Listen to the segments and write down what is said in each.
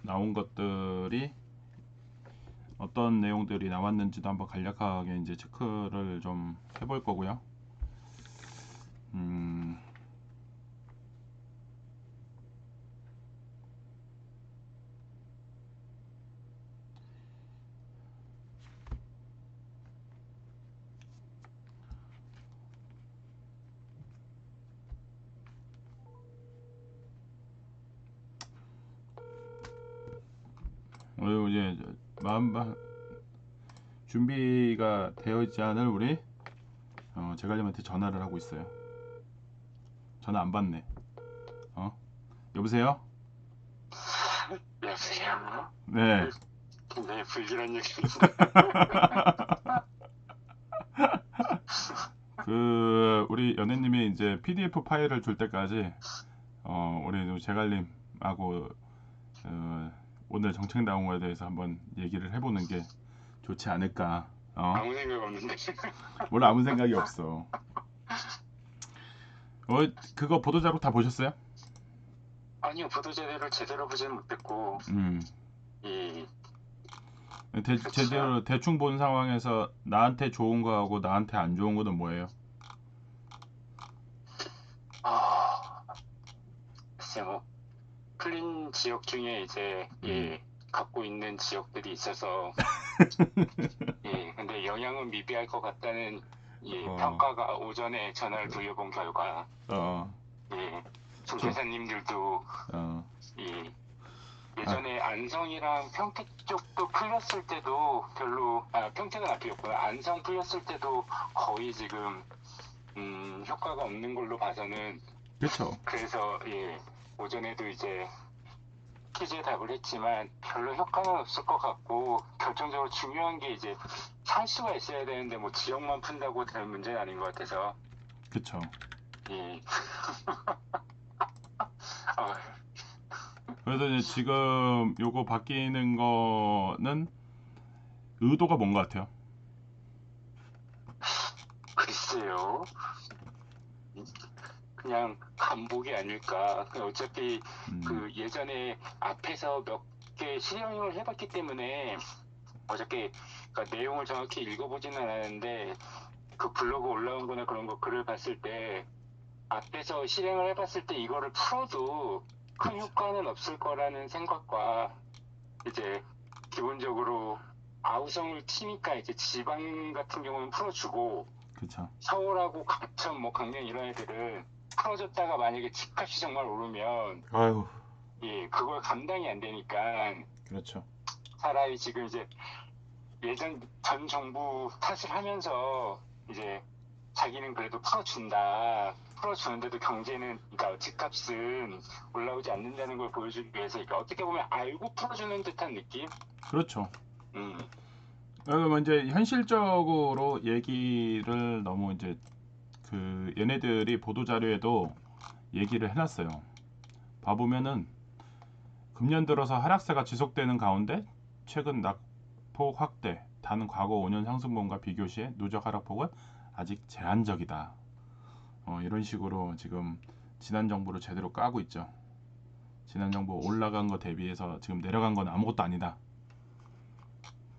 나온 것들이 어떤 내용들이 나왔는지도 한번 간략하게 이제 체크를 좀 해볼 거고요. 음, 이제 마음 준비가 되어 있지 않을 우리 제갈님한테 전화를 하고 있어요. 전화 안 받네. 여보세요? 여보세요? 네. 굉장히 불길한 얘기. 우리 연애님이 이제 PDF 파일을 줄 때까지 우리 제갈님하고 오늘 정책 나온 거에 대해서 한번 얘기를 해보는 게 좋지 않을까. 아무 생각 없는데. 원래 아무 생각이 없어. 그거 보도자료 다 보셨어요? 아니요, 보도자료를 제대로 보지는 못했고, 이, 제대로 대충 본 상황에서 나한테 좋은 거하고 나한테 안 좋은 거는 뭐예요? 글쎄 뭐, 풀린 지역 중에 이제, 갖고 있는 지역들이 있어서, 근데 영향은 미비할 것 같다는, 평가가 오전에 전화를 돌려본 결과, 중개사님들도, 예전에 안성이랑 평택 쪽도 풀렸을 때도 평택은 안 풀렸구나. 안성 풀렸을 때도 거의 지금 효과가 없는 걸로 봐서는 그렇죠. 그래서 오전에도 이제 퀴즈에 답을 했지만 별로 효과는 없을 것 같고 결정적으로 중요한 게 이제 살 수가 있어야 되는데 뭐 지역만 푼다고 될 문제는 아닌 것 같아서 그렇죠. 그래서 이제 지금 요거 바뀌는 거는 의도가 뭔 것 같아요? 글쎄요. 그냥 반복이 아닐까. 어차피 그 예전에 앞에서 몇 개 실행을 해봤기 때문에 어저께 그러니까 내용을 정확히 읽어보지는 않았는데 그 블로그 올라온 거나 그런 거 글을 봤을 때 앞에서 실행을 해봤을 때 이거를 풀어도 큰 그쵸. 효과는 없을 거라는 생각과 이제 기본적으로 아우성을 치니까 이제 지방 같은 경우는 풀어주고 그쵸. 서울하고 과천, 뭐 강릉 이런 애들은 풀어줬다가 만약에 집값이 정말 오르면 아유. 그걸 감당이 안 되니까 그렇죠. 차라리 지금 이제 예전 전 정부 탓을 하면서 이제 자기는 그래도 풀어주는데도 경제는 그러니까 집값은 올라오지 않는다는 걸 보여주기 위해서 그러니까 어떻게 보면 알고 풀어주는 듯한 느낌? 그렇죠. 그러면 이제 현실적으로 얘기를 너무 이제 그 얘네들이 보도 자료에도 얘기를 해놨어요. 봐보면은 금년 들어서 하락세가 지속되는 가운데 최근 낙폭 확대, 단 과거 5년 상승분과 비교 시에 누적 하락폭은 아직 제한적이다. 이런 식으로 지금 지난 정부를 제대로 까고 있죠. 지난 정부 올라간 거 대비해서 지금 내려간 건 아무것도 아니다.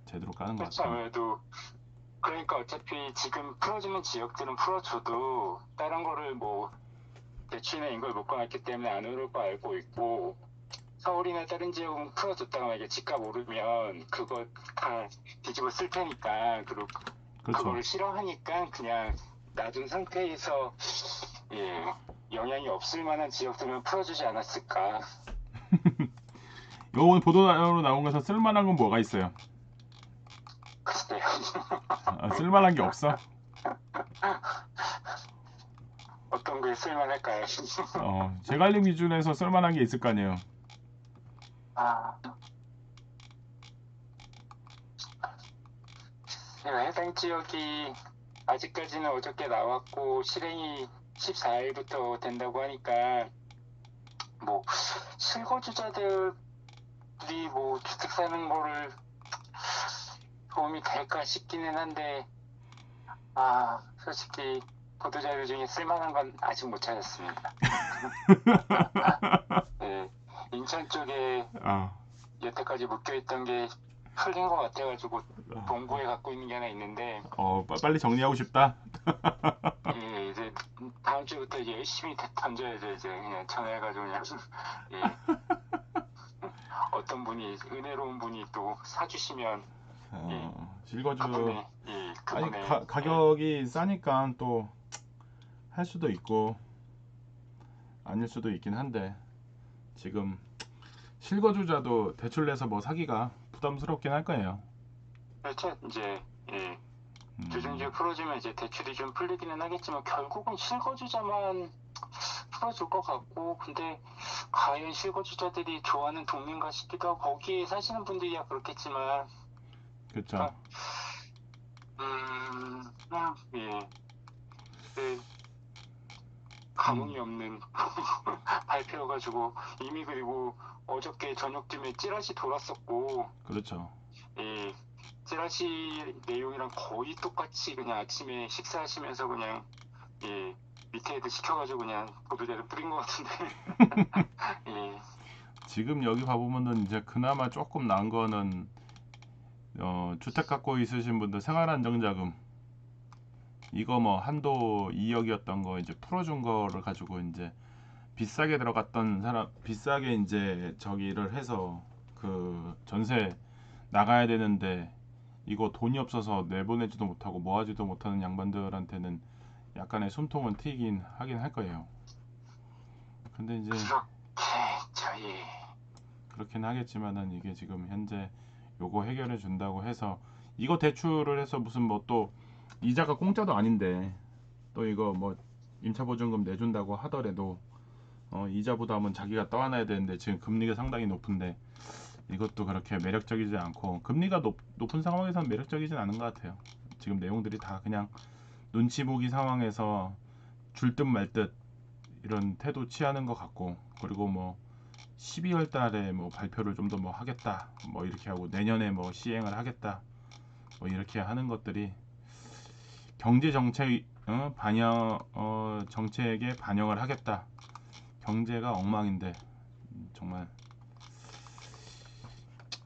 제대로 까는 것 그렇죠. 같아요. 아무래도 그러니까 어차피 지금 풀어주는 지역들은 풀어줘도 다른 거를 뭐 대출이나 이걸 묶어놨기 때문에 안 오를 거 알고 있고 서울이나 다른 지역은 풀어줬다가 만약에 집값 오르면 그거 다 뒤집어 쓸 테니까 그리고 그렇죠. 그거를 싫어하니까 그냥 놔둔 상태에서 영향이 없을 만한 지역들은 풀어주지 않았을까. 오늘 보도자료로 나온 것에서 쓸만한 건 뭐가 있어요? 글쎄요. 쓸만한 게 없어? 어떤 게 쓸만할까요? 제갈림 기준에서 쓸만한 게 있을 거 아니에요. 해당 지역이 아직까지는 어저께 나왔고 실행이 14일부터 된다고 하니까 뭐 실거주자들이 뭐 주택 사는 거를 도움이 될까 싶기는 한데 솔직히 보도자료 중에 쓸만한 건 아직 못 찾았습니다. 인천 쪽에 여태까지 묶여있던 게 풀린 것 같아가지고 동부에 갖고 있는 게 하나 있는데 빨리 정리하고 싶다. 예, 이제 다음 주부터 이제 열심히 던져야죠. 이제 그냥 전화해가지고 그냥 예, 어떤 분이 은혜로운 분이 또 사주시면 예, 실거주 그분의 예, 아니 그분의 가격이 싸니까 또 할 수도 있고 아닐 수도 있긴 한데 지금 실거주자도 대출 내서 뭐 사기가 부담스럽긴 할 거예요. 그렇죠. 이제 예, 음, 조정주에 풀어주면 이제 대출이 좀 풀리기는 하겠지만 결국은 실거주자만 풀어줄 것 같고 근데 과연 실거주자들이 좋아하는 동네인가 싶기도 하고 거기에 사시는 분들이야 그렇겠지만 그렇죠. 그냥 예, 그 감흥이 없는 발표여가지고 이미 그리고 어저께 저녁쯤에 찌라시 돌았었고 그렇죠. 예, 찌라시 내용이랑 거의 똑같이 그냥 아침에 식사하시면서 그냥 예, 밑에 애들 시켜가지고 그냥 보도자료 뿌린 것 같은데 예, 지금 여기 봐보면은 이제 그나마 조금 나은 거는 주택 갖고 있으신 분들 생활안정자금 이거 뭐 한도 2억이었던 거 이제 풀어준 거를 가지고 이제 비싸게 들어갔던 사람 비싸게 이제 저기를 해서 그 전세 나가야 되는데 이거 돈이 없어서 내보내지도 못하고 뭐 하지도 못하는 양반들한테는 약간의 숨통은 트이긴 하긴 할 거예요. 근데 이제 그렇게 저희 그렇긴 하겠지만은 이게 지금 현재 요거 해결해 준다고 해서 이거 대출을 해서 무슨 뭐 또 이자가 공짜도 아닌데 또 이거 뭐 임차보증금 내준다고 하더라도 이자 부담은 자기가 떠안아야 되는데 지금 금리가 상당히 높은데 이것도 그렇게 매력적이지 않고 금리가 높은 상황에서는 매력적이진 않은 것 같아요. 지금 내용들이 다 그냥 눈치 보기 상황에서 줄 듯 말 듯 이런 태도 취하는 것 같고 그리고 뭐 12월 달에 뭐 발표를 좀 더 뭐 하겠다 뭐 이렇게 하고 내년에 뭐 시행을 하겠다 뭐 이렇게 하는 것들이 경제 정책 반영 정책에 반영을 하겠다. 경제가 엉망인데 정말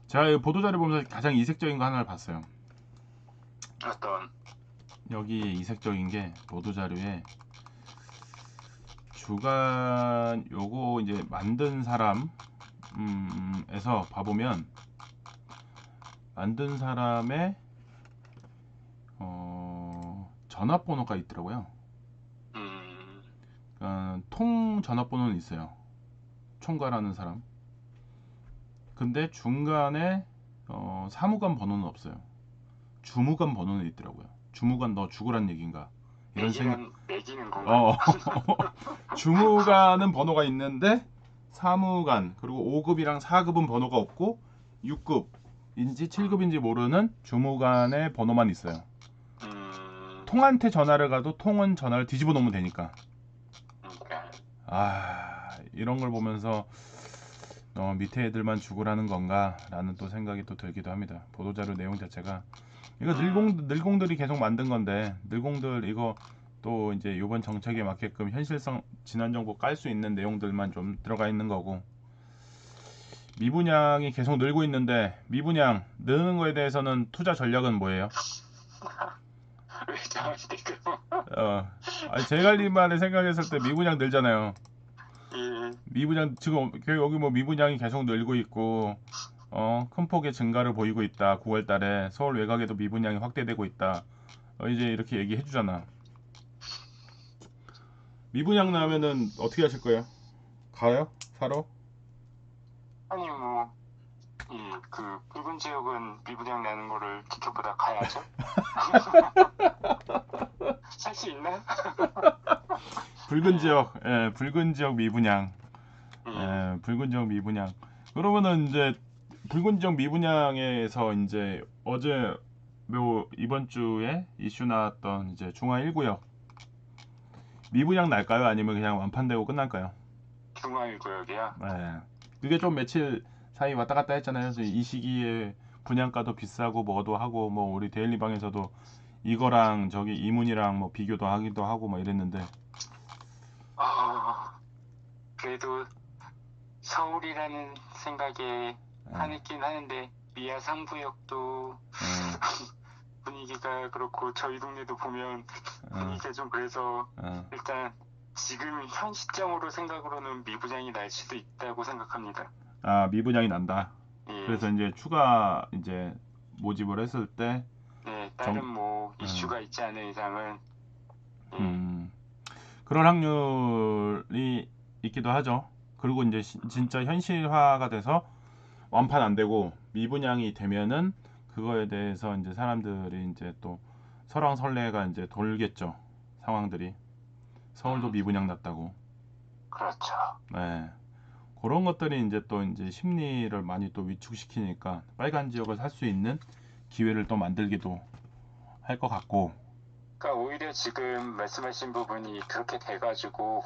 제가 이 보도자료 보면서 가장 이색적인 거 하나를 봤어요. 어떤 여기 이색적인 게 보도자료에 주간 요거 이제 만든 사람 에서 봐보면 만든 사람의 전화번호가 있더라고요. 통 전화번호는 있어요. 총괄하는 사람. 근데 중간에 사무관 번호는 없어요. 주무관 번호는 있더라고요. 주무관 너 죽으란 얘기인가? 이런 생각. 매기는 건가? 주무관은 번호가 있는데 사무관 그리고 5급이랑 4급은 번호가 없고 6급인지 7급인지 모르는 주무관의 번호만 있어요. 통한테 전화를 가도 통은 전화를 뒤집어 놓으면 되니까. 이런 걸 보면서 밑에 애들만 죽으라는 건가 라는 또 생각이 또 들기도 합니다. 보도자료 내용 자체가 이거 늘공들이 계속 만든 건데 늘공들 이거 또 이제 이번 정책에 맞게끔 현실성 지난 정부 깔 수 있는 내용들만 좀 들어가 있는 거고 미분양이 계속 늘고 있는데 미분양 느는 거에 대해서는 투자 전략은 뭐예요? 왜 저한테 제갈리만의 생각했을 때 미분양 늘잖아요. 예. 미분양 지금 여기 뭐 미분양이 계속 늘고 있고 큰 폭의 증가를 보이고 있다. 9월 달에 서울 외곽에도 미분양이 확대되고 있다. 이제 이렇게 얘기해 주잖아. 미분양 나면은 어떻게 하실 거예요? 가요? 사러? 아니 뭐 예, 그 붉은 지역은 미분양 나는 거를 지켜보다 가야죠. 살 수 있나? 붉은 지역, 붉은 지역 미분양, 붉은 지역 미분양. 그러면은 이제 붉은 지역 미분양에서 이제 어제 이번 주에 이슈 나왔던 이제 중화 1구역 미분양 날까요? 아니면 그냥 완판되고 끝날까요? 중화일구역이야. 그게 좀 며칠 사이 왔다 갔다 했잖아요. 그래서 이 시기에 분양가도 비싸고 뭐도 하고 뭐 우리 데일리방에서도 이거랑 저기 이문이랑 뭐 비교도 하기도 하고 뭐 이랬는데 그래도 서울이라는 생각에 하긴 하는데 미아 3구역도 분위기가 그렇고 저희 동네도 보면 분위기가 좀 그래서 일단 지금 현 시점으로 생각으로는 미분양이 날 수도 있다고 생각합니다. 아, 미분양이 난다. 예. 그래서 이제 추가 이제 모집을 했을 때 네, 다른 뭐 이슈가 있지 않은 이상은 그런 확률이 있기도 하죠. 그리고 이제 진짜 현실화가 돼서 완판 안 되고 미분양이 되면은 그거에 대해서 이제 사람들이 이제 또 설왕설래가 이제 돌겠죠. 상황들이. 서울도 미분양 났다고. 그렇죠. 네. 그런 것들이 이제 또 이제 심리를 많이 또 위축시키니까 빨간 지역을 살 수 있는 기회를 또 만들기도 할 것 같고. 그러니까 오히려 지금 말씀하신 부분이 그렇게 돼가지고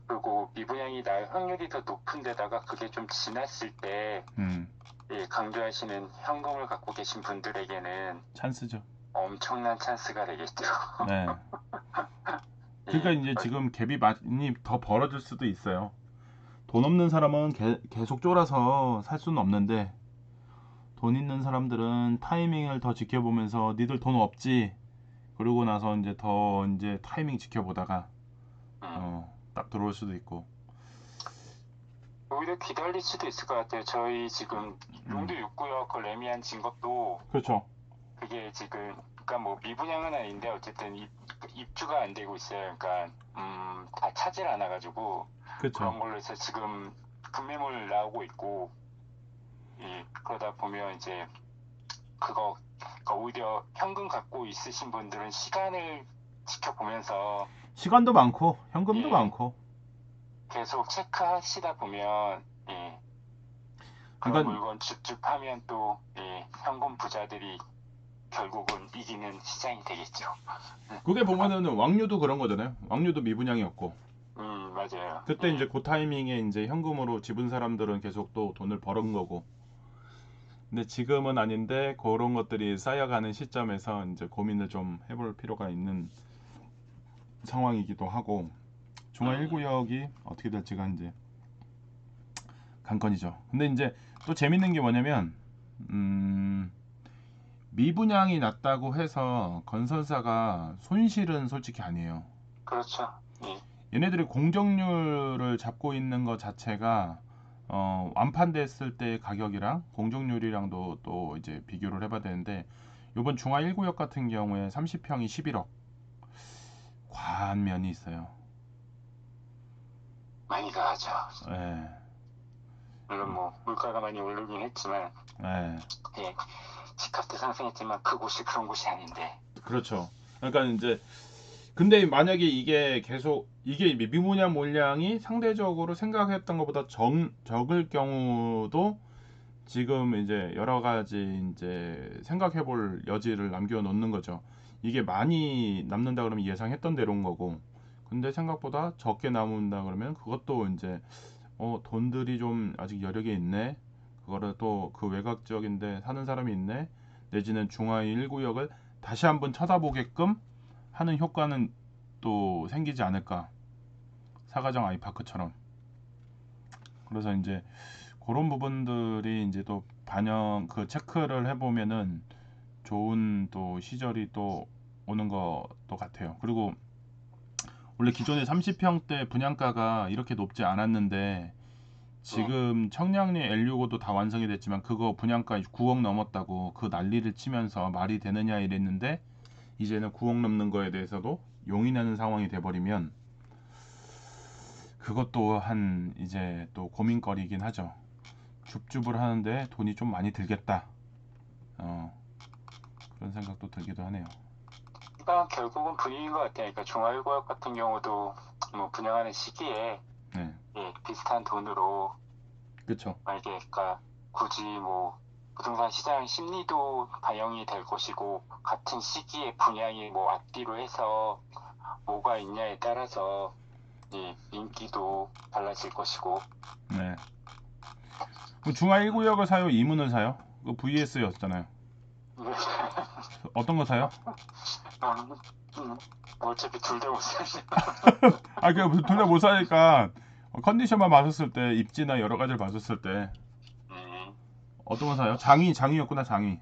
그리고 미분양이 날 확률이 더 높은 데다가 그게 좀 지났을 때 예, 강조하시는 현금을 갖고 계신 분들에게는 찬스죠. 엄청난 찬스가 되겠죠. 네. 그러니까 이제 지금 갭이 많이 더 벌어질 수도 있어요. 돈 없는 사람은 계속 쫄아서 살 수는 없는데 돈 있는 사람들은 타이밍을 더 지켜보면서 니들 돈 없지? 그러고 나서 이제 더 이제 타이밍 지켜보다가 딱 들어올 수도 있고. 오히려 기다릴 수도 있을 것 같아요. 저희 지금 용도 6구역 그 레미안 진 것도 그렇죠. 그게 지금 그러니까 뭐 미분양은 아닌데 어쨌든 입주가 안 되고 있어요. 그러니까 다 차질 않아가지고 그렇죠. 그런 걸로 해서 지금 급매물 나오고 있고 예, 그러다 보면 이제 그거 그러니까 오히려 현금 갖고 있으신 분들은 시간을 지켜보면서 시간도 많고 현금도 예. 많고. 계속 체크하시다 보면 예, 그런 그러니까 물건 줍줍하면 또 예, 현금 부자들이 결국은 이기는 시장이 되겠죠. 그게 보면은 왕류도 그런 거잖아요. 왕류도 미분양이었고. 맞아요. 그때 이제 그 타이밍에 이제 현금으로 집은 사람들은 계속 또 돈을 버는 거고. 근데 지금은 아닌데 그런 것들이 쌓여가는 시점에서 이제 고민을 좀 해볼 필요가 있는 상황이기도 하고. 중앙 1구역이 어떻게 될지가 이제 관건이죠. 근데 이제 또 재밌는 게 뭐냐면 미분양이 났다고 해서 건설사가 손실은 솔직히 아니에요. 그렇죠. 예. 얘네들이 공정률을 잡고 있는 것 자체가 완판됐을 때 가격이랑 공정률이랑도 또 이제 비교를 해봐야 되는데 이번 중화 1구역 같은 경우에 30평이 11억 과한 면이 있어요. 많이 가죠. 예. 물론 뭐 물가가 많이 오르긴 했지만 예. 예, 집값도 상승했지만 그곳이 그런 곳이 아닌데. 그렇죠. 그러니까 이제 근데 만약에 이게 계속 이게 미분양 물량이 상대적으로 생각했던 것보다 적을 경우도 지금 이제 여러 가지 이제 생각해 볼 여지를 남겨 놓는 거죠. 이게 많이 남는다 그러면 예상했던 대로인 거고. 근데 생각보다 적게 남는다 그러면 그것도 이제 돈들이 좀 아직 여력이 있네. 그거를 또 그 외곽지역인데 사는 사람이 있네. 내지는 중화 1구역을 다시 한번 쳐다보게끔 하는 효과는 또 생기지 않을까. 사가정 아이파크처럼. 그래서 이제 그런 부분들이 이제 또 반영 그 체크를 해보면은 좋은 또 시절이 또 오는 것도 같아요. 그리고 원래 기존에 30평대 분양가가 이렇게 높지 않았는데 지금 청량리 L65도 다 완성이 됐지만 그거 분양가 9억 넘었다고 그 난리를 치면서 말이 되느냐 이랬는데 이제는 9억 넘는 거에 대해서도 용인하는 상황이 돼버리면 그것도 한 이제 또 고민거리이긴 하죠. 줍줍을 하는데 돈이 좀 많이 들겠다. 그런 생각도 들기도 하네요. 그러니까 결국은 분위기인 것 같아요. 그러니까 중화일구역 같은 경우도 뭐 분양하는 시기에 네. 예, 비슷한 돈으로 그렇죠. 만약에 그러니까 굳이 뭐 부동산 시장 심리도 반영이 될 것이고 같은 시기에 분양이 뭐 앞뒤로 해서 뭐가 있냐에 따라서 예, 인기도 달라질 것이고. 네. 중화 1구역을 사요? 이문을 사요? 그 VS였잖아요. 어떤 거 사요? 어차피 둘 다 못 사죠. 아, 그 둘 다 못 사니까 컨디션만 봤었을 때 입지나 여러 가지를 봤었을 때 어떤 거 사요? 장이였구나, 장이.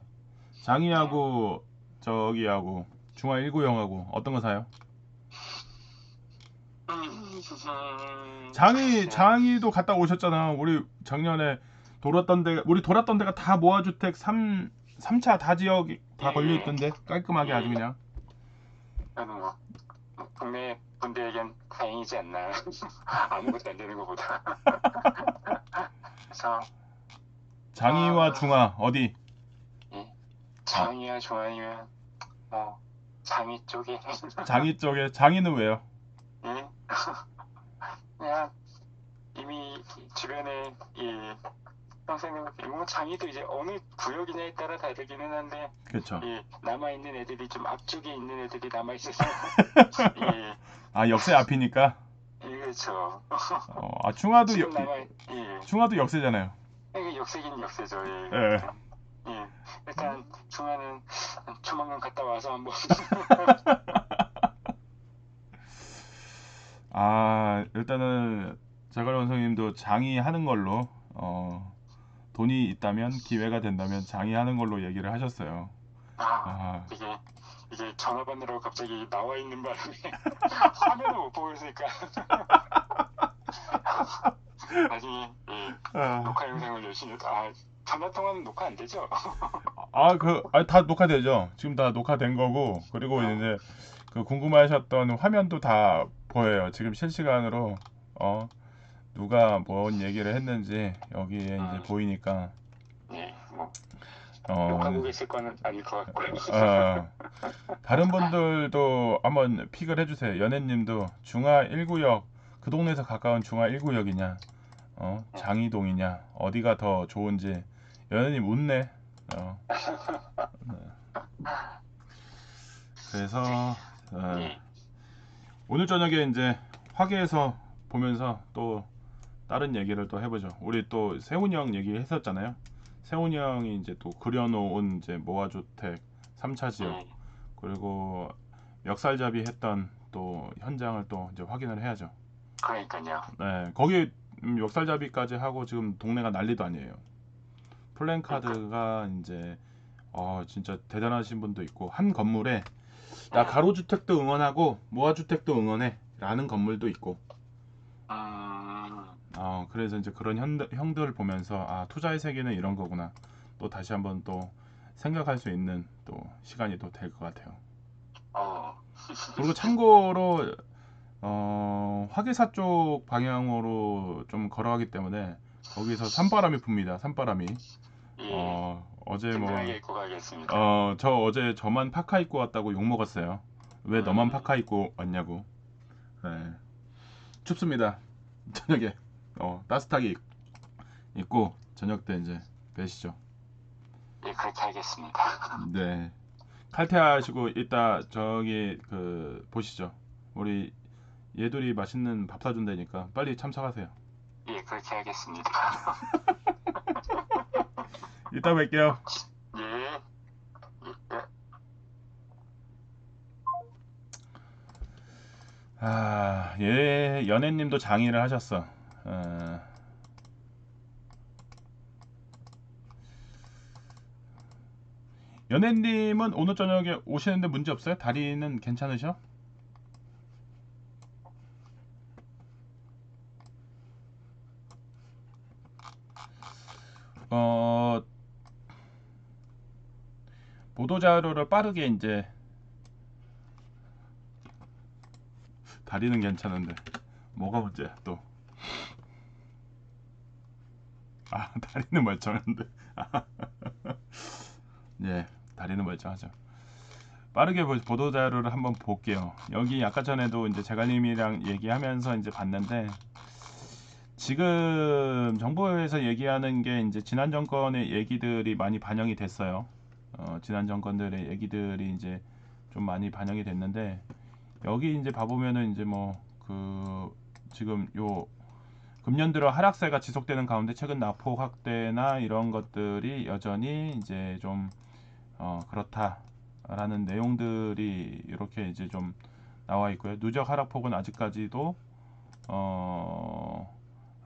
장이하고 저기하고 중화 190하고 어떤 거 사요? 글쎄. 장이도 갔다 오셨잖아. 우리 작년에 우리 돌았던 데가 다 모아주택 3차 다 지역 다 걸려 예, 있던데 깔끔하게 아주 예. 그냥. 저는 뭐 국내 분들에겐 다행이지 않나. 아무것도 안 되는 것보다. 그래서 장이와 중화 어디? 예, 아, 장이야 좋아하면 뭐 장이 쪽에 장이 쪽에. 장이는 왜요? 예, 그냥 이미 주변에 이 선생님 뭐 장이도 이제 어느 구역이냐에 따라 다르기는 한데 그렇죠. 이 남아 있는 애들이 좀 앞쪽에 있는 애들이 남아 있어서 예, 아, 역세 앞이니까. 예, 그렇죠. 중화도 지금 남아 예, 중화도 역세잖아요. 이게 역세긴 역세죠. 예. 예. 예. 일단 중화는 조만간 갔다 와서 한번 일단은 자갈 선생님도 장이 하는 걸로 돈이 있다면 기회가 된다면 장이 하는 걸로 얘기를 하셨어요. 아 아, 이게 전화번호로 갑자기 나와 있는 바람에 화면을 못 보고 있으니까 나중에 예, 아, 녹화 영상을 열심히 전화 통화는 녹화 안 되죠? 다 녹화되죠. 지금 다 녹화된 거고, 그리고 이제 그 궁금하셨던 화면도 다 보여요. 지금 실시간으로 누가 뭔 얘기를 했는지 여기에 이제 보이니까 예, 뭐 어, 욕하고 계실 거는 아닐 것 같고요. 어, 다른 분들도 한번 픽을 해주세요. 연애님도 중화 1구역 그 동네에서 가까운 중화 1구역이냐, 장이동이냐, 어디가 더 좋은지. 연애님 웃네. 그래서 예, 오늘 저녁에 이제 화계에서 보면서 또 다른 얘기를 또 해보죠. 우리 또 세훈이 형 얘기했었잖아요. 세훈이 형이 이제 또 그려놓은 이제 모아주택 3차 지역, 예, 그리고 멱살잡이 했던 또 현장을 또 이제 확인을 해야죠. 그러니까요. 네, 거기 멱살잡이까지 하고 지금 동네가 난리도 아니에요. 그러니까 플랜카드가 이제 진짜 대단하신 분도 있고, 한 건물에 나 가로주택도 응원하고 모아주택도 응원해 라는 건물도 있고, 그래서 이제 그런 형들을 보면서 투자의 세계는 이런 거구나, 또 다시 한번 또 생각할 수 있는 또 시간이 또 될 것 같아요. 그리고 참고로 화계사 쪽 방향으로 좀 걸어가기 때문에 거기서 산바람이 붑니다. 산바람이. 예, 어제 든든하게 입고 가겠습니다. 저 어제 저만 파카 입고 왔다고 욕 먹었어요. 왜 너만 파카 입고 왔냐고. 네. 춥습니다. 저녁에 따뜻하게 입고 저녁 때 이제 뵈시죠. 예, 그렇게 하겠습니다. 네. 칼퇴하시고 이따 저기 보시죠. 우리 얘들이 맛있는 밥 사준다니까 빨리 참석하세요. 예, 그렇게 하겠습니다. 이따 뵐게요. 예, 얘 연애님도 장의를 하셨어. 연애님은 오늘 저녁에 오시는데 문제 없어요? 다리는 괜찮으셔? 보도 자료를 빠르게 이제 다리는 괜찮은데 뭐가 문제야 또? 다리는 멀쩡한데. 예, 다리는 멀쩡하죠. 빠르게 보도 자료를 한번 볼게요. 여기 아까 전에도 이제 제갈님이랑 얘기하면서 이제 봤는데, 지금 정부에서 얘기하는 게 이제 지난 정권의 얘기들이 많이 반영이 됐어요. 지난 정권들의 얘기들이 이제 좀 많이 반영이 됐는데, 여기 이제 봐보면은 이제 지금 요 금년 들어 하락세가 지속되는 가운데 최근 낙폭 확대나 이런 것들이 여전히 이제 좀 그렇다라는 내용들이 이렇게 이제 좀 나와 있고요. 누적 하락폭은 아직까지도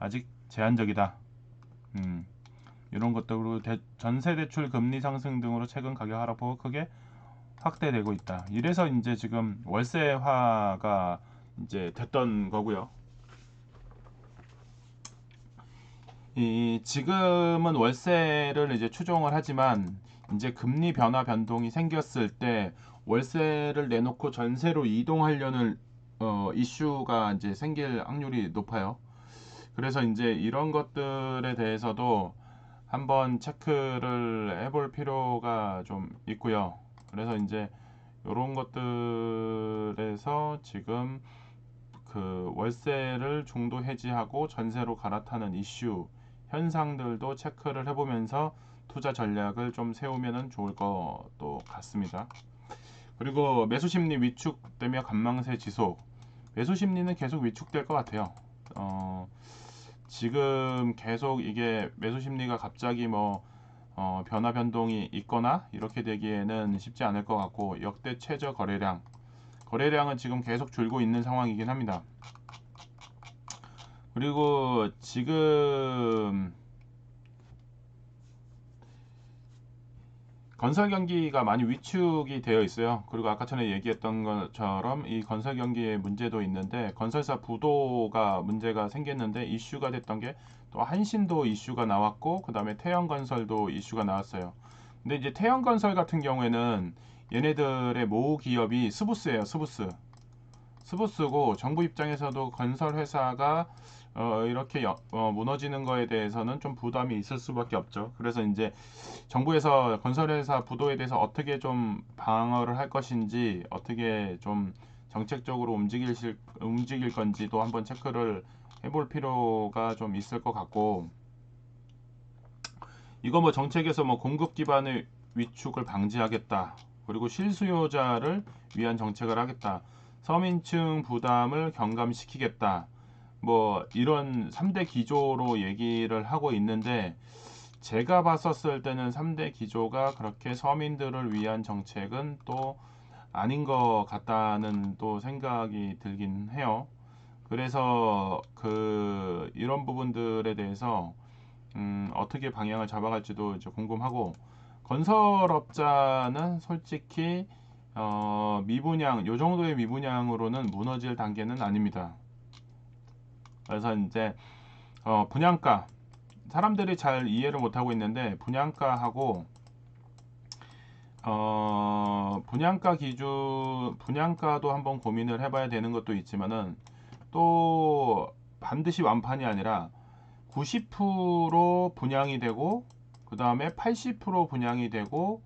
아직 제한적이다. 이런 것들로 전세 대출 금리 상승 등으로 최근 가격 하락폭이 크게 확대되고 있다. 이래서 이제 지금 월세화가 이제 됐던 거고요. 지금은 월세를 이제 추종을 하지만 이제 금리 변화 변동이 생겼을 때 월세를 내놓고 전세로 이동하려는 이슈가 이제 생길 확률이 높아요. 그래서 이제 이런 것들에 대해서도 한번 체크를 해볼 필요가 좀 있고요. 그래서 이제 이런 것들에서 지금 그 월세를 중도 해지하고 전세로 갈아타는 이슈 현상들도 체크를 해보면서 투자 전략을 좀 세우면 좋을 것도 같습니다. 그리고 매수 심리 위축되며 관망세 지속. 매수 심리는 계속 위축될 것 같아요. 지금 계속 이게 매수 심리가 갑자기 뭐 변화 변동이 있거나 이렇게 되기에는 쉽지 않을 것 같고, 역대 최저 거래량은 지금 계속 줄고 있는 상황이긴 합니다. 그리고 지금 건설 경기가 많이 위축이 되어 있어요. 그리고 아까 전에 얘기했던 것처럼 이 건설 경기에 문제도 있는데, 건설사 부도가 문제가 생겼는데 이슈가 됐던 게 또 한신도 이슈가 나왔고, 그 다음에 태영건설도 이슈가 나왔어요. 근데 이제 태영건설 같은 경우에는 얘네들의 모우 기업이 스부스예요. 스부스고, 정부 입장에서도 건설 회사가 이렇게 무너지는 거에 대해서는 좀 부담이 있을 수밖에 없죠. 그래서 이제 정부에서 건설회사 부도에 대해서 어떻게 좀 방어를 할 것인지, 어떻게 좀 정책적으로 움직일 건지도 한번 체크를 해볼 필요가 좀 있을 것 같고, 이거 뭐 정책에서 뭐 공급 기반의 위축을 방지하겠다, 그리고 실수요자를 위한 정책을 하겠다, 서민층 부담을 경감시키겠다, 뭐 이런 3대 기조로 얘기를 하고 있는데, 제가 봤었을 때는 3대 기조가 그렇게 서민들을 위한 정책은 또 아닌 것 같다는 또 생각이 들긴 해요. 그래서 이런 부분들에 대해서 어떻게 방향을 잡아갈지도 이제 궁금하고, 건설업자는 솔직히 미분양, 요 정도의 미분양으로는 무너질 단계는 아닙니다. 그래서 이제 분양가, 사람들이 잘 이해를 못하고 있는데, 분양가하고 분양가도 한번 고민을 해봐야 되는 것도 있지만은, 또 반드시 완판이 아니라 90% 분양이 되고 그 다음에 80% 분양이 되고,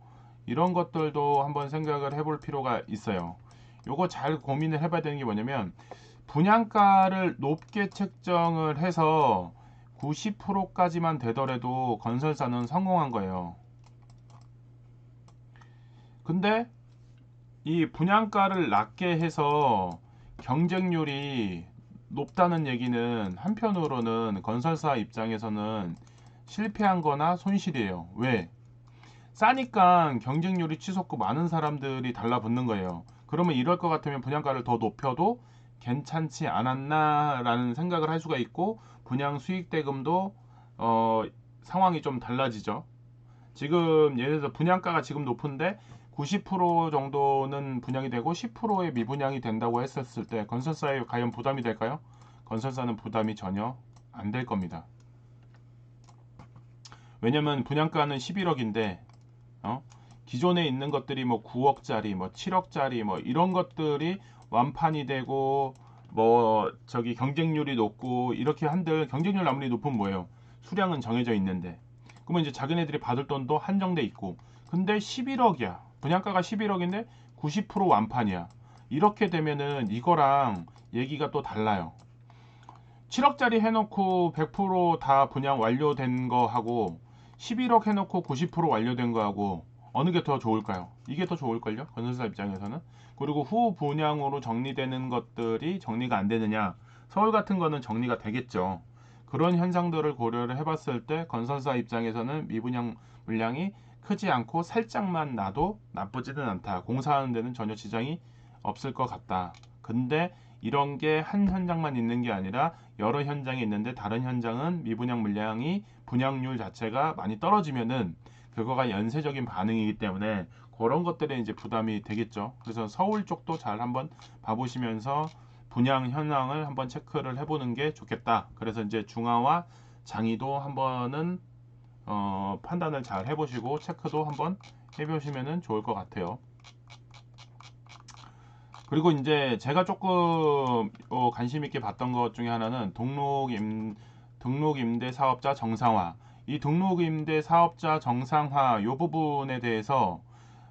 이런 것들도 한번 생각을 해볼 필요가 있어요. 요거 잘 고민을 해봐야 되는 게 뭐냐면, 분양가를 높게 책정을 해서 90%까지만 되더라도 건설사는 성공한 거예요. 근데 이 분양가를 낮게 해서 경쟁률이 높다는 얘기는 한편으로는 건설사 입장에서는 실패한 거나 손실이에요. 왜? 싸니까 경쟁률이 치솟고 많은 사람들이 달라붙는 거예요. 그러면 이럴 것 같으면 분양가를 더 높여도 괜찮지 않았나 라는 생각을 할 수가 있고, 분양 수익 대금도 상황이 좀 달라지죠. 지금 예를 들어서 분양가가 지금 높은데 90% 정도는 분양이 되고 10%의 미분양이 된다고 했었을 때 건설사에 과연 부담이 될까요? 건설사는 부담이 전혀 안 될 겁니다. 왜냐면 분양가는 11억인데 기존에 있는 것들이 뭐 9억짜리, 뭐 7억짜리, 뭐 이런 것들이 완판이 되고, 뭐 저기 경쟁률이 높고, 이렇게 한들 경쟁률 아무리 높으면 뭐예요? 수량은 정해져 있는데, 그러면 이제 자기네들이 받을 돈도 한정돼 있고, 근데 11억이야. 분양가가 11억인데 90% 완판이야. 이렇게 되면은 이거랑 얘기가 또 달라요. 7억짜리 해놓고 100%다 분양 완료된 거 하고, 11억 해놓고 90% 완료된 거 하고, 어느 게 더 좋을까요? 이게 더 좋을걸요? 건설사 입장에서는. 그리고 후 분양으로 정리되는 것들이 정리가 안 되느냐? 서울 같은 거는 정리가 되겠죠. 그런 현상들을 고려를 해봤을 때 건설사 입장에서는 미분양 물량이 크지 않고 살짝만 나도 나쁘지는 않다. 공사하는 데는 전혀 지장이 없을 것 같다. 근데 이런 게 한 현장만 있는 게 아니라 여러 현장이 있는데 다른 현장은 미분양 물량이 분양률 자체가 많이 떨어지면은 그거가 연쇄적인 반응이기 때문에 그런 것들에 이제 부담이 되겠죠. 그래서 서울 쪽도 잘 한번 봐보시면서 분양 현황을 한번 체크를 해보는 게 좋겠다. 그래서 이제 중하와 장위도 한번은 판단을 잘 해보시고 체크도 한번 해보시면 좋을 것 같아요. 그리고 이제 제가 조금 관심 있게 봤던 것 중에 하나는 등록 임대 사업자 정상화. 이 등록 임대 사업자 정상화 이 부분에 대해서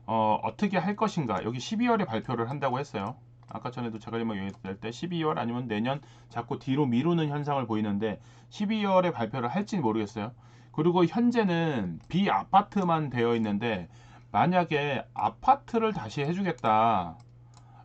어떻게 할 것인가. 여기 12월에 발표를 한다고 했어요. 아까 전에도 제가 얘기할 때 12월 아니면 내년 자꾸 뒤로 미루는 현상을 보이는데 12월에 발표를 할지 모르겠어요. 그리고 현재는 비아파트만 되어 있는데 만약에 아파트를 다시 해주겠다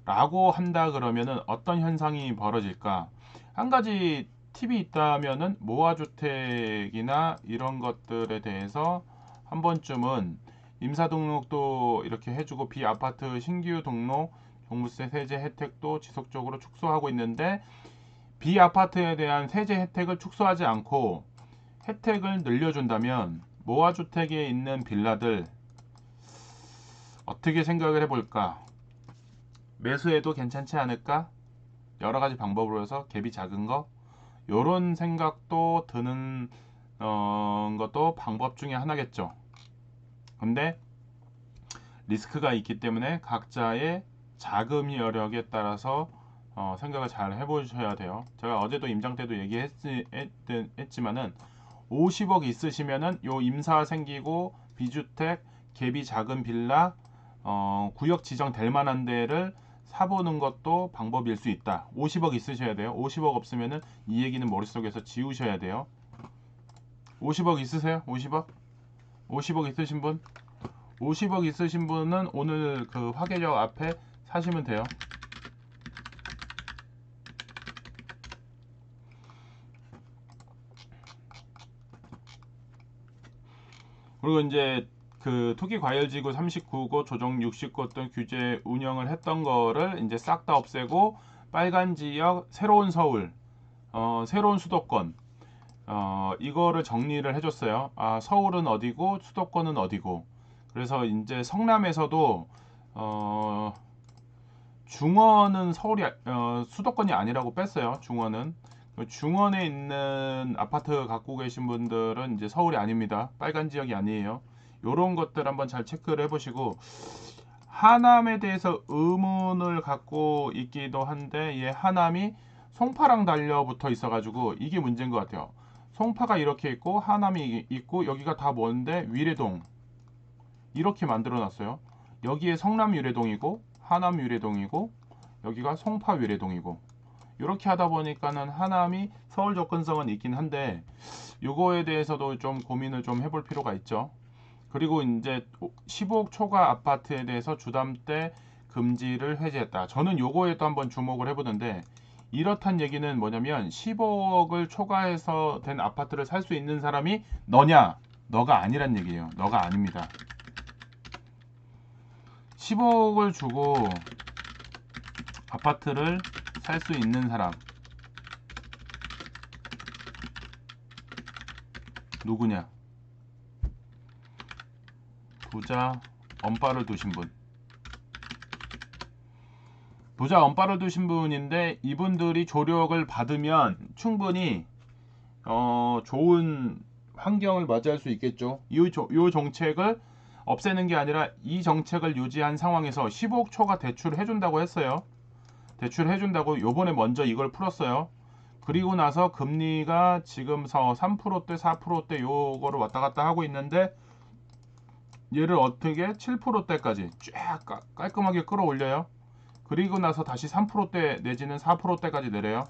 라고 한다 그러면은 어떤 현상이 벌어질까? 한 가지 팁이 있다면은 모아주택이나 이런 것들에 대해서 한 번쯤은 임사등록도 이렇게 해주고 비아파트 신규 등록 종부세 세제 혜택도 지속적으로 축소하고 있는데 비아파트에 대한 세제 혜택을 축소하지 않고 혜택을 늘려준다면 모아주택에 있는 빌라들 어떻게 생각을 해볼까? 매수해도 괜찮지 않을까? 여러 가지 방법으로 해서 갭이 작은 거 요런 생각도 드는 것도 방법 중에 하나겠죠. 근데 리스크가 있기 때문에 각자의 자금 여력에 따라서 생각을 잘 해보셔야 돼요. 제가 어제도 임장 때도 얘기했지만은 50억 있으시면은 요 임사 생기고 비주택 갭이 작은 빌라 구역 지정될 만한 데를 사보는 것도 방법일 수 있다. 50억 있으셔야 돼요. 50억 없으면은 이 얘기는 머릿속에서 지우셔야 돼요. 50억 있으세요? 50억? 50억 있으신 분? 50억 있으신 분은 오늘 그 화계역 앞에 사시면 돼요. 그리고 이제 그 투기과열지구 39곳, 조정 60곳 등 규제 운영을 했던 거를 이제 싹 다 없애고 빨간 지역, 새로운 서울, 새로운 수도권, 이거를 정리를 해줬어요. 아, 서울은 어디고 수도권은 어디고. 그래서 이제 성남에서도 중원은 수도권이 아니라고 뺐어요. 중원은. 중원에 있는 아파트 갖고 계신 분들은 이제 서울이 아닙니다. 빨간 지역이 아니에요. 요런 것들 한번 잘 체크를 해보시고 하남에 대해서 의문을 갖고 있기도 한데 얘 하남이 송파랑 달려붙어 있어가지고 이게 문제인 것 같아요. 송파가 이렇게 있고 하남이 있고 여기가 다 뭔데 위례동 이렇게 만들어 놨어요. 여기에 성남 위례동이고 하남 위례동이고 여기가 송파 위례동이고 이렇게 하다 보니까는 하남이 서울 접근성은 있긴 한데 요거에 대해서도 좀 고민을 좀 해볼 필요가 있죠. 그리고 이제 15억 초과 아파트에 대해서 주담대 금지를 해제했다. 저는 요거에도 한번 주목을 해보는데 이렇단 얘기는 뭐냐면 15억을 초과해서 된 아파트를 살 수 있는 사람이 너냐? 너가 아니란 얘기예요. 너가 아닙니다. 15억을 주고 아파트를 살 수 있는 사람 누구냐? 부자 엄빠를 두신 분. 부자 엄빠를 두신 분인데 이분들이 조력을 받으면 충분히 좋은 환경을 맞이할 수 있겠죠. 이 정책을 없애는 게 아니라 이 정책을 유지한 상황에서 15억 초과 대출을 해준다고 했어요. 대출을 해준다고 요번에 먼저 이걸 풀었어요. 그리고 나서 금리가 지금 3%대 4%대 요거를 왔다 갔다 하고 있는데 얘를 어떻게 7%대까지 쫙 깔끔하게 끌어올려요. 그리고 나서 다시 3%대 내지는 4%대까지 내려요.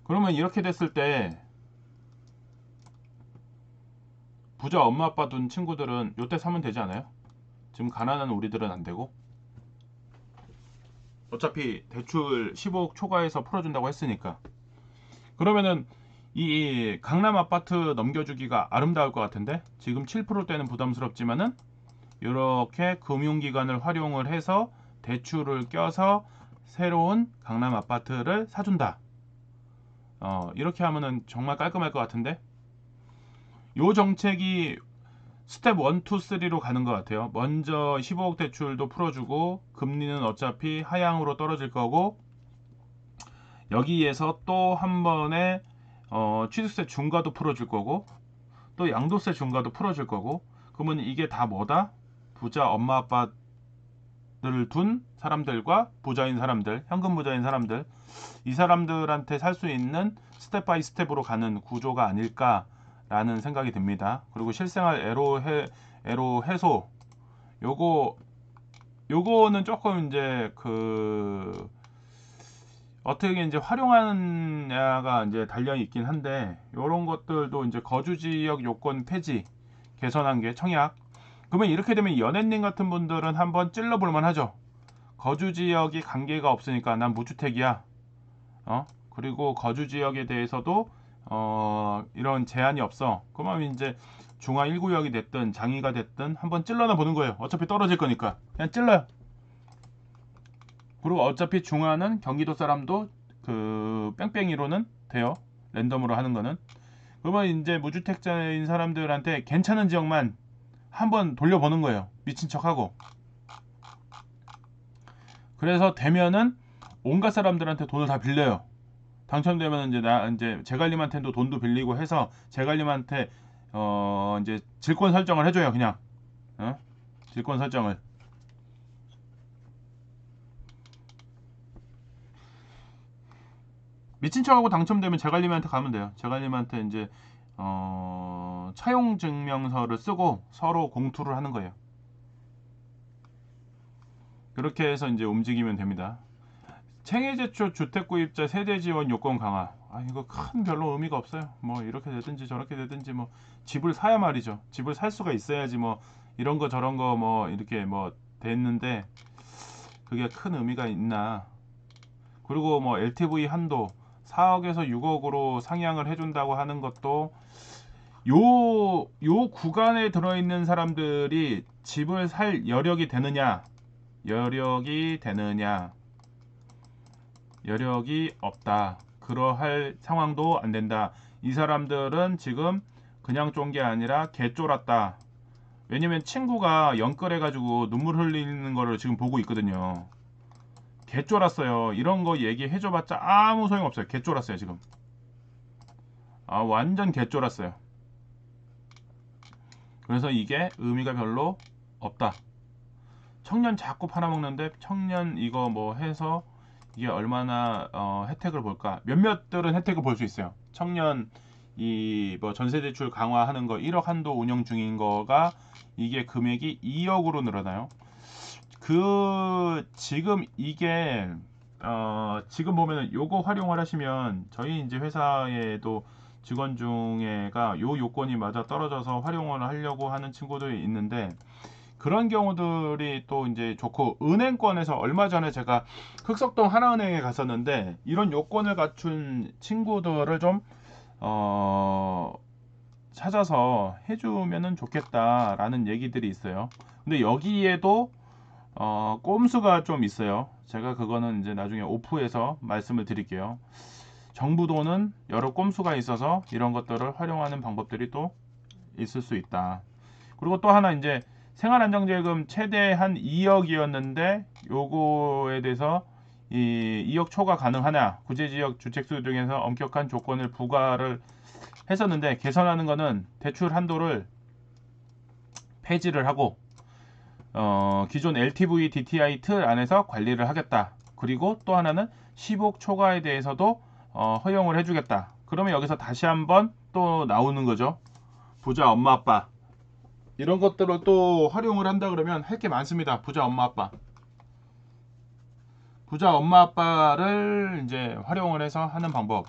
그러면 이렇게 됐을 때 부자 엄마 아빠 둔 친구들은 요때 사면 되지 않아요? 지금 가난한 우리들은 안 되고 어차피 대출 15억 초과해서 풀어준다고 했으니까 그러면은 이 강남 아파트 넘겨주기가 아름다울 것 같은데 지금 7%대는 부담스럽지만은 이렇게 금융기관을 활용을 해서 대출을 껴서 새로운 강남 아파트를 사준다. 이렇게 하면은 정말 깔끔할 것 같은데, 요 정책이 스텝 1, 2, 3로 가는 것 같아요. 먼저 15억 대출도 풀어주고, 금리는 어차피 하향으로 떨어질 거고, 여기에서 또 한 번에 취득세 중과도 풀어줄 거고, 또 양도세 중과도 풀어줄 거고. 그러면 이게 다 뭐다? 부자 엄마 아빠들을 둔 사람들과 부자인 사람들, 현금 부자인 사람들, 이 사람들한테 살 수 있는 스텝 바이 스텝으로 가는 구조가 아닐까라는 생각이 듭니다. 그리고 실생활 애로 해소, 요거는 조금 이제 어떻게 이제 활용하느냐가 이제 달려 있긴 한데, 요런 것들도 이제 거주 지역 요건 폐지 개선한 게 청약. 그러면 이렇게 되면 연예인 같은 분들은 한번 찔러볼 만하죠. 거주 지역이 관계가 없으니까 난 무주택이야. 그리고 거주 지역에 대해서도 이런 제한이 없어. 그러면 이제 중화 1구역이 됐든 장의가 됐든 한번 찔러나 보는 거예요. 어차피 떨어질 거니까 그냥 찔러요. 그리고 어차피 중화는 경기도 사람도 뺑뺑이로는 돼요. 랜덤으로 하는 거는. 그러면 이제 무주택자인 사람들한테 괜찮은 지역만 한번 돌려보는 거예요. 미친 척하고. 그래서 되면은 온갖 사람들한테 돈을 다 빌려요. 당첨되면 이제 제갈님한테도 돈도 빌리고 해서 제갈님한테 이제 질권 설정을 해줘요. 그냥 질권 설정을. 미친 척하고 당첨되면 제갈님한테 가면 돼요. 제갈님한테 이제 차용 증명서를 쓰고 서로 공투를 하는 거예요. 그렇게 해서 이제 움직이면 됩니다. 생애제초 주택구입자 세대지원 요건 강화. 이거 큰 별로 의미가 없어요. 뭐 이렇게 되든지 저렇게 되든지, 뭐 집을 사야 말이죠. 집을 살 수가 있어야지 뭐 이런 거 저런 거 뭐 이렇게 뭐 됐는데, 그게 큰 의미가 있나. 그리고 뭐 LTV 한도 4억에서 6억으로 상향을 해준다고 하는 것도, 요 구간에 들어있는 사람들이 집을 살 여력이 되느냐, 여력이 없다. 그러할 상황도 안 된다. 이 사람들은 지금 그냥 쫀 게 아니라 개 쫄았다. 왜냐면 친구가 연끌해가지고 눈물 흘리는 거를 지금 보고 있거든요. 개 쫄았어요. 이런 거 얘기해줘봤자 아무 소용 없어요. 개 쫄았어요 지금. 완전 개 쫄았어요. 그래서 이게 의미가 별로 없다. 청년 자꾸 팔아먹는데, 청년 이거 뭐 해서 이게 얼마나 혜택을 볼까? 몇몇들은 혜택을 볼 수 있어요. 청년 이 뭐 전세대출 강화하는 거 1억 한도 운영 중인 거가 이게 금액이 2억으로 늘어나요. 지금 이게 지금 보면은 요거 활용을 하시면, 저희 이제 회사에도 직원 중에가 요 요건이 맞아 떨어져서 활용을 하려고 하는 친구들이 있는데, 그런 경우들이 또 이제 좋고, 은행권에서 얼마 전에 제가 흑석동 하나은행에 갔었는데, 이런 요건을 갖춘 친구들을 좀 찾아서 해주면은 좋겠다라는 얘기들이 있어요. 근데 여기에도 꼼수가 좀 있어요. 제가 그거는 이제 나중에 오프해서 말씀을 드릴게요. 정부도는 여러 꼼수가 있어서 이런 것들을 활용하는 방법들이 또 있을 수 있다. 그리고 또 하나, 이제 생활안정제금 최대 한 2억이었는데 요거에 대해서 이 2억 초과 가능하냐, 구제지역 주택수 중에서 엄격한 조건을 부과를 했었는데, 개선하는 거는 대출 한도를 폐지를 하고 기존 LTV DTI 틀 안에서 관리를 하겠다. 그리고 또 하나는 10억 초과에 대해서도 허용을 해주겠다. 그러면 여기서 다시 한번 또 나오는 거죠. 부자 엄마 아빠, 이런 것들을 또 활용을 한다 그러면 할 게 많습니다. 부자 엄마 아빠를 이제 활용을 해서 하는 방법.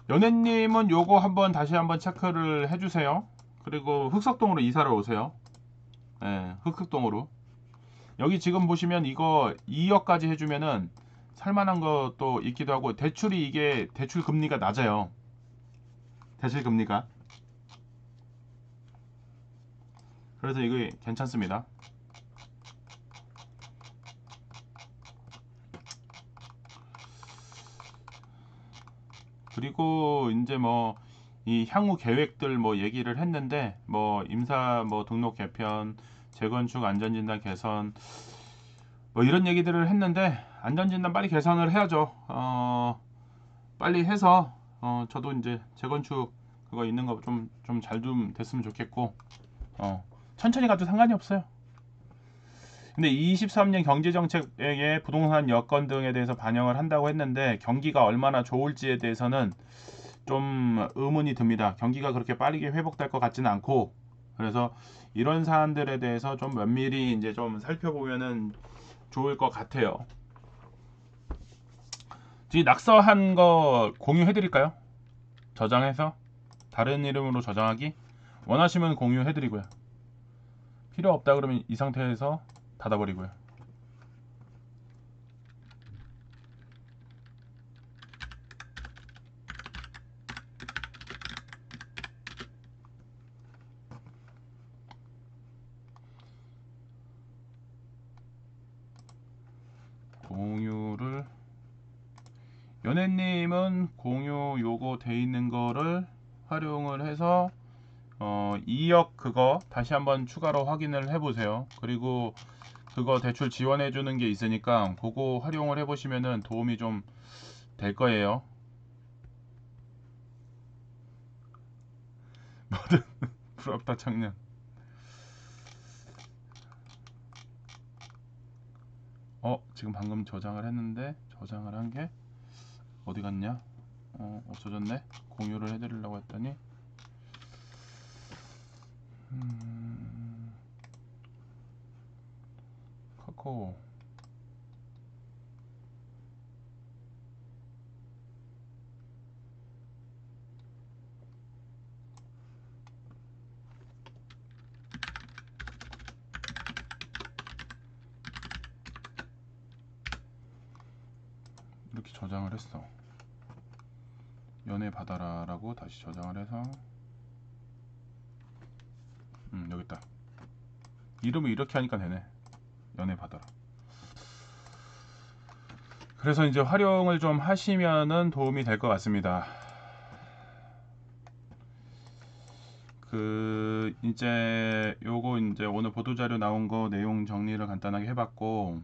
연애님은 요거 다시 한번 체크를 해주세요. 그리고 흑석동으로 이사를 오세요. 흑석동으로. 여기 지금 보시면 이거 2억까지 해주면은 살만한 것도 있기도 하고, 이게 대출 금리가 낮아요. 대출 금리가. 그래서 이거 괜찮습니다. 그리고 이제 뭐 이 향후 계획들 뭐 얘기를 했는데 뭐 임사 뭐 등록 개편, 재건축 안전진단 개선 뭐 이런 얘기들을 했는데 안전진단 빨리 개선을 해야죠. 빨리 해서 저도 이제 재건축 그거 있는 거 좀 잘 좀 됐으면 좋겠고 천천히 가도 상관이 없어요. 근데 23년 경제정책의 부동산 여건 등에 대해서 반영을 한다고 했는데 경기가 얼마나 좋을지에 대해서는 좀 의문이 듭니다. 경기가 그렇게 빠르게 회복될 것 같지는 않고 그래서 이런 사안들에 대해서 좀 면밀히 이제 좀 살펴보면은 좋을 것 같아요. 이 낙서한 거 공유해 드릴까요? 저장해서 다른 이름으로 저장하기 원하시면 공유해 드리고요. 필요 없다 그러면 이 상태에서 닫아버리고요. 공유를 연애님은 공유 요거 돼 있는 거를 활용을 해서 2억 그거 다시 한번 추가로 확인을 해 보세요. 그리고 그거 대출 지원해 주는 게 있으니까 그거 활용을 해 보시면은 도움이 좀 될 거예요. 뭐든 부럽다 청년. 지금 방금 저장을 했는데 저장을 한 게 어디 갔냐? 없어졌네. 공유를 해드리려고 했더니 카카오 이렇게 저장을 했어. 연애 받아라라고 다시 저장을 해서 여기 있다. 이름을 이렇게 하니까 되네. 연애 받아라. 그래서 이제 활용을 좀 하시면은 도움이 될 것 같습니다. 이제 요거 이제 오늘 보도자료 나온 거 내용 정리를 간단하게 해봤고